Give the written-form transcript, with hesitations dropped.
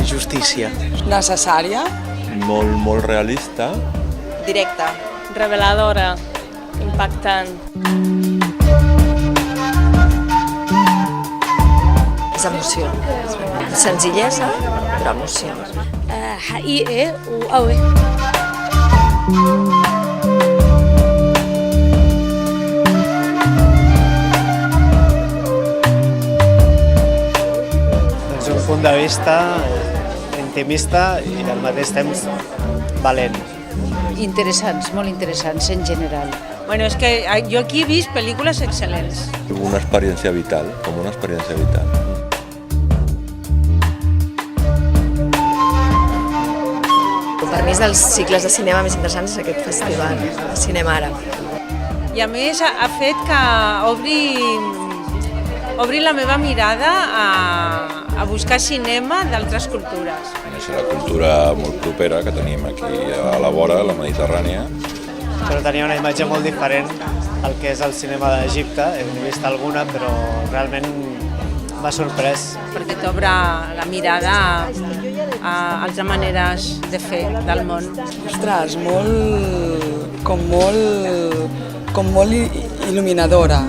justícia. Necessària. Molt realista. Directa. Reveladora. Impactant. És emoció. Senzillesa, però emoció. حقيقي وقوي. Des d'un punt de vista intimista i al mateix temps valent. Interessants, molt interessants en general. Bueno, és que jo aquí he vist pel·lícules excel·lents. Una experiència vital, com una experiència vital. Per mi és dels cicles de cinema més interessants és aquest festival, Cinema Ara. I a més ha fet que obri la meva mirada a buscar cinema d'altres cultures. És la cultura molt propera que tenim aquí a la vora, la Mediterrània. Però tenia una imatge molt diferent al que és el cinema d'Egipte. He vist alguna, però realment m'ha sorprès. Perquè t'obre la mirada a altres maneres de fer del món. Ostres, molt il·luminadora.